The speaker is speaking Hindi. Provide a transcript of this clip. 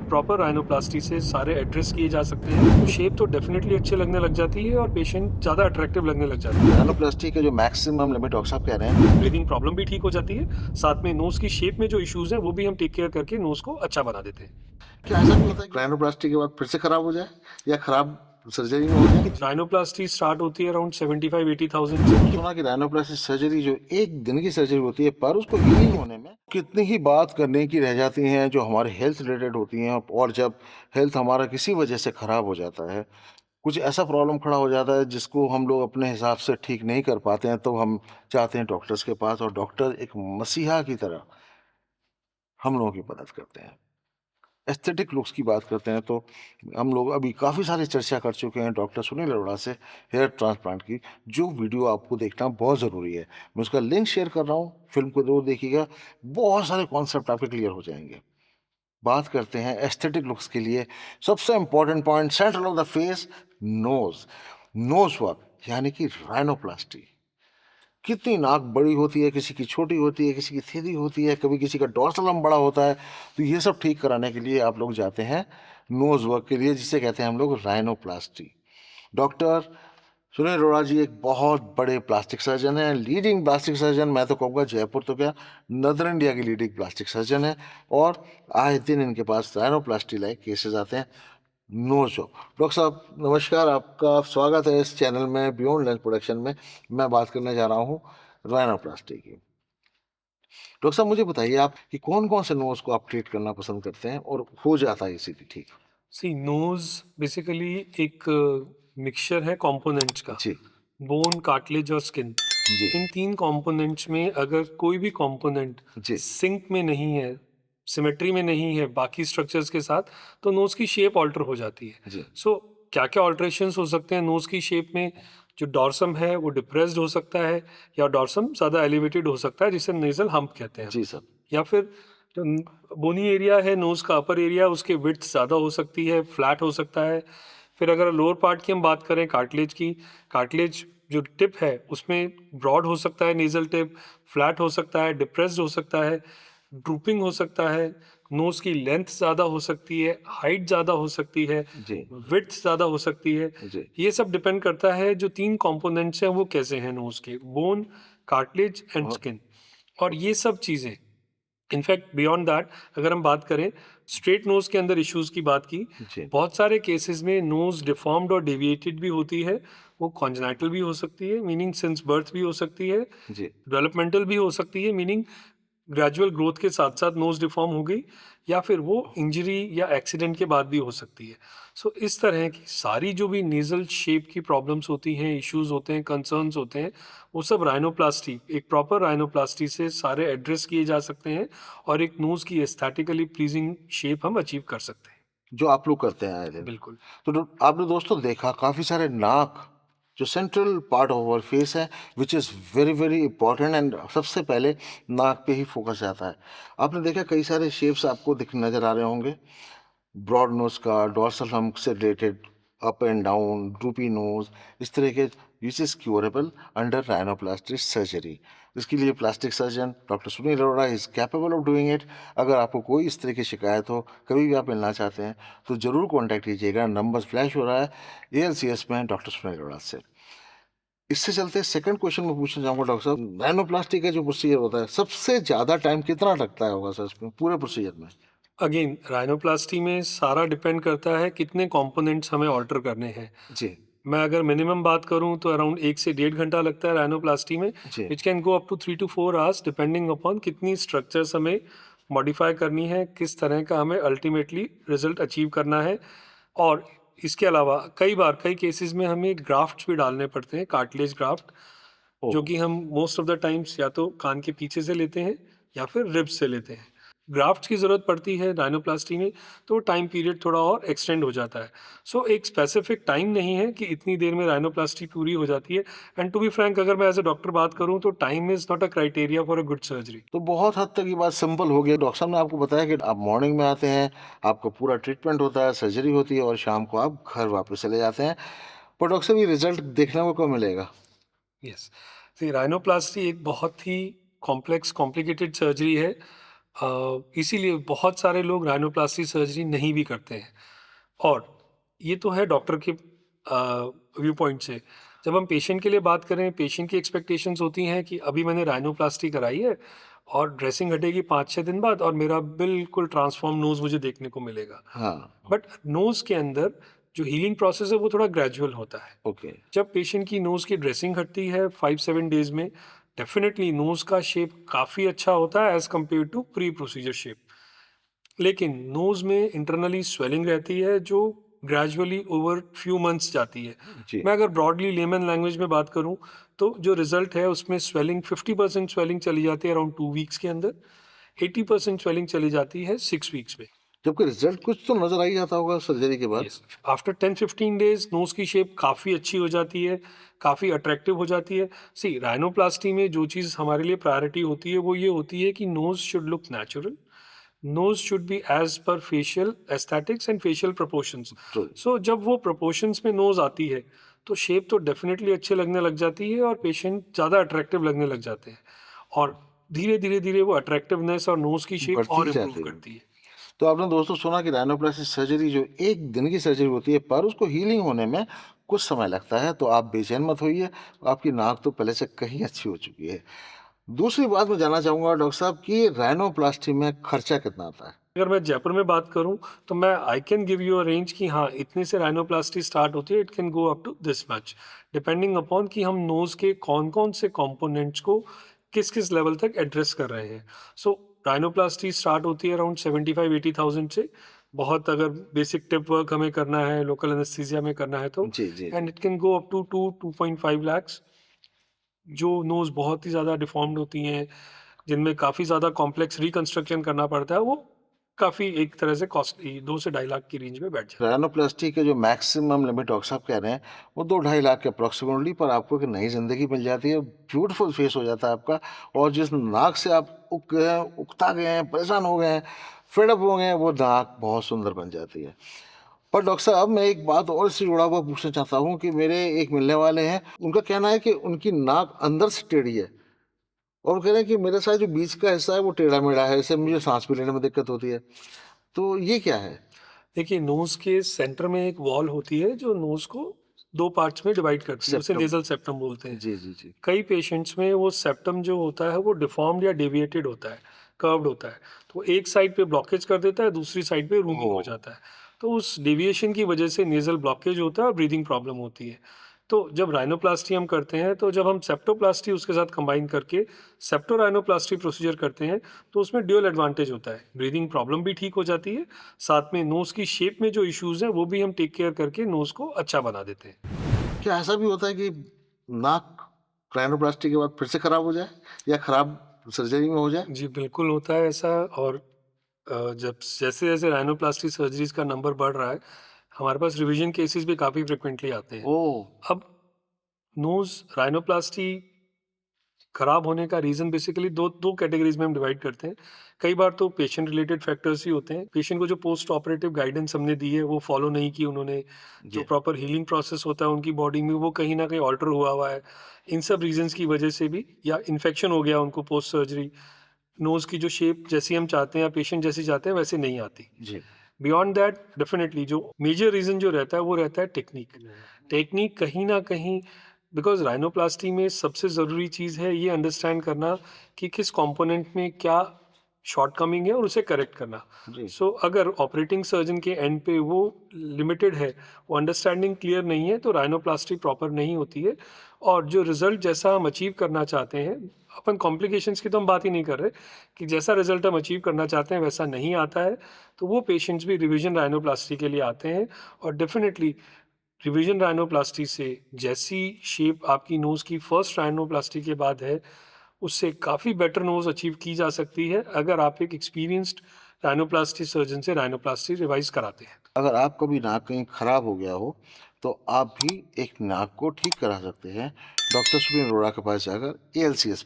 प्रॉपर राइनोप्लास्टी से सारे एड्रेस किए जा सकते हैं। तो शेप तो डेफिनेटली अच्छे लगने लग जाती है और पेशेंट ज़्यादा अट्रैक्टिव लगने लग जाता है। राइनोप्लास्टी के जो मैक्सिमम लिमिट डॉक्टर साहब कह रहे हैं, ब्रीदिंग प्रॉब्लम भी ठीक हो जाती है, साथ में नोज़ की शेप में जो इश्यूज़ हैं वो भी हम टेक केयर करके नोज़ को अच्छा बना देते हैं। क्या ऐसा नहीं होता है कि राइनोप्लास्टी के बाद फिर से खराब हो जाए या खराब सर्जरी में हो जाए? राइनोप्लास्टी स्टार्ट होती है अराउंड 75-80,000 से। सुना कि राइनोप्लास्टी सर्जरी जो एक दिन की सर्जरी होती है, पर उसको हीलिंग होने में कितनी ही बात करने की रह जाती हैं जो हमारे हेल्थ रिलेटेड होती हैं। और जब हेल्थ हमारा किसी वजह से खराब हो जाता है, कुछ ऐसा प्रॉब्लम खड़ा हो जाता है जिसको हम लोग अपने हिसाब से ठीक नहीं कर पाते हैं, तो हम जाते हैं डॉक्टर्स के पास और डॉक्टर एक मसीहा की तरह हम लोगों की मदद करते हैं। एस्थेटिक लुक्स की बात करते हैं तो हम लोग अभी काफ़ी सारे चर्चा कर चुके हैं डॉक्टर सुनील अरोड़ा से हेयर ट्रांसप्लांट की, जो वीडियो आपको देखना बहुत ज़रूरी है। मैं उसका लिंक शेयर कर रहा हूँ, फिल्म को ज़रूर देखिएगा। बहुत सारे कॉन्सेप्ट आपके क्लियर हो जाएंगे। बात करते हैं एस्थेटिक लुक्स के लिए सबसे important point, central of the face, nose. Nose work यानी कि राइनोप्लास्टी। कितनी नाक बड़ी होती है, किसी की छोटी होती है, किसी की सीधी होती है, कभी किसी का डोर्सलम बड़ा होता है। तो ये सब ठीक कराने के लिए आप लोग जाते हैं नोज वर्क के लिए, जिसे कहते हैं हम लोग राइनोप्लास्टी। डॉक्टर सुनील अरोड़ा जी एक बहुत बड़े प्लास्टिक सर्जन हैं, लीडिंग प्लास्टिक सर्जन। मैं तो कहूँगा जयपुर तो क्या, नदर इंडिया की लीडिंग प्लास्टिक सर्जन है। और आए दिन इनके पास राइनोप्लास्टी लाइक केसेस आते हैं। No job. डॉक्टर साहब नमस्कार, आपका स्वागत है इस चैनल में बियॉन्ड लेंस प्रोडक्शन में। मैं बात करने जा रहा हूँ राइनोप्लास्टी की। डॉक्टर साहब मुझे बताइए आप कि कौन कौन से नोज को आप ट्रीट करना पसंद करते हैं और हो जाता है इसीलिए ठीक? सी नोज़ बेसिकली एक मिक्सचर है कंपोनेंट्स का, जी। बोन, कार्टिलेज और स्किन। जी। इन 3 कंपोनेंट्स में अगर कोई भी कंपोनेंट जी। सिंक में नहीं है, सिमेट्री में नहीं है बाकी स्ट्रक्चर्स के साथ, तो नोज़ की शेप ऑल्टर हो जाती है। जी। सो क्या-क्या ऑल्टरेशंस हो सकते हैं नोज़ की शेप में? जो डॉर्सम है वो डिप्रेस्ड हो सकता है या डॉर्सम ज़्यादा एलिवेटेड हो सकता है, जिसे नेज़ल हम्प कहते हैं हम। जी सर। या फिर जो बोनी एरिया है नोज़ का अपर एरिया, उसकी विड्थ ज़्यादा हो सकती है, फ्लैट हो सकता है। फिर अगर लोअर पार्ट की हम बात करें कार्टिलेज की, कार्टिलेज जो टिप है उसमें ब्रॉड हो सकता है नेज़ल टिप, फ्लैट हो सकता है, डिप्रेस्ड हो सकता है, ड्रूपिंग हो सकता है, नोज़ की लेंथ ज़्यादा हो सकती है, हाइट ज़्यादा हो सकती है, जी। विड्थ ज़्यादा हो सकती है। जी। ये सब डिपेंड करता है जो 3 कंपोनेंट्स हैं वो कैसे हैं नोज़ के, बोन, कार्टिलेज एंड और स्किन। और ये सब चीज़ें इनफैक्ट बियॉन्ड दैट अगर हम बात करें स्ट्रेट नोज के अंदर इश्यूज की बात की, जी। बहुत सारे केसेस में नोज डिफॉर्म्ड और डेविएटेड भी होती है। वो कॉन्जेनाइटल भी हो सकती है, मीनिंग सिंस बर्थ भी हो सकती है, जी। डेवलपमेंटल भी हो सकती है, मीनिंग ग्रेजुअल ग्रोथ के साथ साथ नोज डिफॉर्म हो गई, या फिर वो इंजरी या एक्सीडेंट के बाद भी हो सकती है। सो इस तरह की सारी जो भी नेजल शेप की प्रॉब्लम्स होती हैं, इश्यूज होते हैं, कंसर्न्स होते हैं, वो सब राइनोप्लास्टी, एक प्रॉपर राइनोप्लास्टी से सारे एड्रेस किए जा सकते हैं और एक नोज की एस्थेटिकली प्लीजिंग शेप हम अचीव कर सकते हैं। जो आप लोग करते हैं आए दिन। बिल्कुल। तो आपने दोस्तों देखा काफ़ी सारे नाक, जो central part of our face है, which is very very important, and सबसे पहले नाक पे ही फोकस जाता है। आपने देखा कई सारे शेप्स आपको दिख नज़र आ रहे होंगे, ब्रॉड नोज का, डॉर्सल हम्प से related, up and down, droopy nose, इस तरह के, which is curable under rhinoplasty surgery. इसके लिए plastic surgeon doctor Sunil Arora is capable of doing it. अगर आपको कोई इस तरह की शिकायत हो, कभी भी आप मिलना चाहते हैं, तो ज़रूर कॉन्टैक्ट कीजिएगा। नंबर फ्लैश हो रहा है एएलसीएस में डॉक्टर सुनील अरोड़ा से। इससे चलते सेकंड क्वेश्चन मैं पूछना चाहूँगा डॉक्टर साहब, राइनोप्लास्टी का जो प्रोसीजर होता है, सबसे ज़्यादा टाइम कितना लगता है होगा सर इसमें पूरे प्रोसीजर में? अगेन राइनोप्लास्टी में सारा डिपेंड करता है कितने कंपोनेंट्स हमें ऑल्टर करने हैं। जी। मैं अगर मिनिमम बात करूं तो अराउंड 1 से 1.5 घंटा लगता है राइनोप्लास्टी में, जी। Which can go up to 3 to 4 hours depending upon कितनी स्ट्रक्चर्स हमें मॉडिफाई करनी है, किस तरह का हमें अल्टीमेटली रिजल्ट अचीव करना है। और इसके अलावा कई बार कई केसेस में हमें ग्राफ्ट्स भी डालने पड़ते हैं, कार्टिलेज ग्राफ्ट, ओह। जो कि हम मोस्ट ऑफ द टाइम्स या तो कान के पीछे से लेते हैं या फिर रिब्स से लेते हैं। ग्राफ्ट्स की ज़रूरत पड़ती है राइनोप्लास्टी में, तो टाइम पीरियड थोड़ा और एक्सटेंड हो जाता है। सो एक स्पेसिफिक टाइम नहीं है कि इतनी देर में राइनोप्लास्टी पूरी हो जाती है। एंड टू बी फ्रैंक अगर मैं एज अ डॉक्टर बात करूं तो time is not a criteria for a good surgery. तो बहुत हद तक ये बात सिंपल हो गई। डॉक्टर साहब ने आपको बताया कि आप मॉर्निंग में आते हैं, आपका पूरा ट्रीटमेंट होता है, सर्जरी होती है और शाम को आप घर वापस चले जाते हैं। पर डॉक्टर साहब ये रिजल्ट देखने को कब मिलेगा? यस, राइनोप्लास्टी एक बहुत ही कॉम्प्लेक्स कॉम्प्लिकेटेड सर्जरी है। इसीलिए बहुत सारे लोग राइनोप्लास्टी सर्जरी नहीं भी करते हैं। और ये तो है डॉक्टर के व्यू पॉइंट से। जब हम पेशेंट के लिए बात करें, पेशेंट की एक्सपेक्टेशंस होती हैं कि अभी मैंने राइनोप्लास्टी कराई है और ड्रेसिंग हटेगी 5-6 दिन बाद और मेरा बिल्कुल ट्रांसफॉर्म नोज़ मुझे देखने को मिलेगा। हाँ, बट नोज़ के अंदर जो हीलिंग प्रोसेस है वो थोड़ा ग्रेजुअल होता है। ओके, जब पेशेंट की नोज़ की ड्रेसिंग हटती है 5-7 डेज़ में, डेफ़िनेटली नोज़ का शेप काफ़ी अच्छा होता है as compare to pre procedure shape. लेकिन नोज़ में इंटरनली स्वेलिंग रहती है जो ग्रेजुअली ओवर फ्यू मंथ्स जाती है। जी, मैं अगर ब्रॉडली लेमन लैंग्वेज में बात करूँ तो जो रिज़ल्ट है उसमें स्वेलिंग 50% स्वेलिंग चली जाती है अराउंड 2 वीक्स के अंदर, 80% स्वेलिंग चली जाती है 6 वीक्स में। जबकि रिजल्ट कुछ तो नज़र आ ही जाता होगा सर्जरी के बाद? यस, आफ्टर 10-15 डेज़ नोज़ की शेप काफ़ी अच्छी हो जाती है, काफ़ी अट्रैक्टिव हो जाती है। सी राइनोप्लास्टी में जो चीज़ हमारे लिए प्रायोरिटी होती है वो ये होती है कि nose should look natural, nose should be as per facial aesthetics and facial proportions. True, So जब वो proportions में nose आती है तो शेप तो डेफिनेटली अच्छे लगने लग जाती है और पेशेंट ज़्यादा अट्रैक्टिव लगने लग जाते हैं और धीरे धीरे धीरे वो अट्रैक्टिवनेस और नोज़ की शेप बढ़ती और ही इम्प्रूव जाती है। करती है। तो आपने दोस्तों सुना कि राइनोप्लास्टी सर्जरी जो एक दिन की सर्जरी होती है पर उसको हीलिंग होने में कुछ समय लगता है, तो आप बेचैन मत होइए, आपकी नाक तो पहले से कहीं अच्छी हो चुकी है। दूसरी बात मैं जानना चाहूँगा डॉक्टर साहब कि राइनोप्लास्टी में खर्चा कितना आता है? अगर मैं जयपुर में बात करूं तो मैं I can give you a range कि हाँ इतने से राइनोप्लास्टी स्टार्ट होती है, it can go up to this much depending upon कि हम नोज़ के कौन कौन से कंपोनेंट्स को किस किस लेवल तक एड्रेस कर रहे हैं। सो राइनोप्लास्टी स्टार्ट होती है अराउंड 75-80,000 से। बहुत अगर बेसिक टिप वर्क हमें करना है, लोकल एनेस्थीसिया में करना है तो जी, जी, एंड जी। It can go up to 2-2.5 lakhs। जो नोज़ बहुत ही ज़्यादा डिफ़ॉर्म्ड होती हैं, जिनमें काफ़ी ज़्यादा कॉम्प्लेक्स रिकंस्ट्रक्शन करना पड़ता है, वो काफ़ी एक तरह से कॉस्टली 2 से ढाई लाख की रेंज में बैठ जाती राइनोप्लास्टी के जो मैक्सिमम लिमिट डॉक्टर साहब कह रहे हैं, वो 2 ढाई लाख के अप्रॉक्सिमेटली पर आपको एक नई ज़िंदगी मिल जाती है, ब्यूटीफुल फेस हो जाता है आपका और जिस नाक से आप ऊब गए हैं, उकता गए हैं, परेशान हो गए हैं, फेड अप हो गए हैं, वो नाक बहुत सुंदर बन जाती है। पर डॉक्टर साहब मैं एक बात और इससे जुड़ा हुआ पूछना चाहता हूँ कि मेरे एक मिलने वाले हैं, उनका कहना है कि उनकी नाक अंदर से टेढ़ी है और वो कह रहे हैं कि मेरे साथ जो बीच का हिस्सा है वो टेढ़ा-मेढ़ा है, इससे मुझे साँस भी लेने में दिक्कत होती है। तो ये क्या है? देखिए, नोज़ के सेंटर में एक वॉल होती है, जो नोज़ को 2 पार्ट्स में डिवाइड करती है, उसे सेप्टम। नेज़ल सेप्टम बोलते हैं। जी, जी, जी। कई पेशेंट्स में वो सेप्टम जो होता है, वो डिफ़ॉर्म्ड या डेविएटेड होता है, कर्व्ड होता है। तो एक साइड पे ब्लॉकेज कर देता है, दूसरी साइड पे रूमिंग हो ओह! जाता है। तो उस डेविएशन की वजह से नेज़ल ब्लॉकेज होता है और ब्रीथिंग प्रॉब्लम होती है। तो जब राइनोप्लास्टी हम करते हैं, तो जब हम सेप्टोप्लास्टी उसके साथ कंबाइन करके सेप्टोराइनोप्लास्टी प्रोसीजर करते हैं, तो उसमें ड्यूअल एडवांटेज होता है। ब्रीथिंग प्रॉब्लम भी ठीक हो जाती है, साथ में नोज़ की शेप में जो इश्यूज़ हैं, वो भी हम टेक केयर करके नोज़ को अच्छा बना देते हैं। क्या ऐसा भी होता है कि नाक राइनोप्लास्टी के बाद फिर से खराब हो जाए या खराब सर्जरी में हो जाए? जी, बिल्कुल होता है ऐसा। और जब जैसे-जैसे राइनोप्लास्टी सर्जरीज़ का नंबर बढ़ रहा है, हमारे पास रिविज़न केसेज़ भी काफ़ी फ्रीक्वेंटली आते हैं। ओह! अब नोज़ राइनोप्लास्टी खराब होने का रीज़न बेसिकली दो कैटेगरीज़ में हम डिवाइड करते हैं। कई बार तो पेशेंट रिलेटेड फैक्टर्स ही होते हैं। पेशेंट को जो पोस्ट ऑपरेटिव गाइडेंस हमने दी है, वो फॉलो नहीं की उन्होंने। जो जी, प्रॉपर हीलिंग प्रोसेस होता है उनकी बॉडी में, वो कहीं न कहीं ऑल्टर हुआ है। इन सब रीज़न्स की वजह से भी, या इन्फेक्शन हो गया उनको पोस्ट सर्जरी, नोज़ की जो शेप जैसी हम चाहते हैं या पेशेंट जैसी चाहते हैं वैसे नहीं आती। जी। बियॉन्ड दैट डेफिनेटली जो मेजर रीज़न जो रहता है वो रहता है टेक्नीक। टेक्नीक कहीं न कहीं, बिकॉज़ राइनोप्लास्टी में सबसे ज़रूरी चीज़ है ये अंडरस्टैंड करना कि किस कंपोनेंट में क्या शॉर्टकमिंग है और उसे करेक्ट करना। जी, सो अगर ऑपरेटिंग सर्जन के एंड पे वो लिमिटेड है, वो अंडरस्टैंडिंग क्लियर नहीं है, तो राइनोप्लास्टी प्रॉपर नहीं होती है। और जो रिज़ल्ट जैसा हम अचीव करना चाहते हैं, अपन कॉम्प्लिकेशंस की तो हम बात ही नहीं कर रहे, कि जैसा रिज़ल्ट हम अचीव करना चाहते हैं वैसा नहीं आता है, तो वो पेशेंट्स भी रिविज़न राइनोप्लास्टी के लिए आते हैं। और डेफ़िनेटली रिविज़न राइनोप्लास्टी से जैसी शेप आपकी नोज़ की फर्स्ट राइनोप्लास्टी के बाद है, उससे काफ़ी बेटर नोज़ अचीव की जा सकती है, अगर आप एक एक्सपीरियंस्ड राइनोप्लास्टी सर्जन से राइनोप्लास्टी रिवाइज़ कराते हैं। अगर आपका भी नाक कहीं खराब हो गया हो, तो आप भी एक नाक को ठीक करा सकते हैं, डॉक्टर सुनील अरोड़ा के पास जाकर एएलसीएस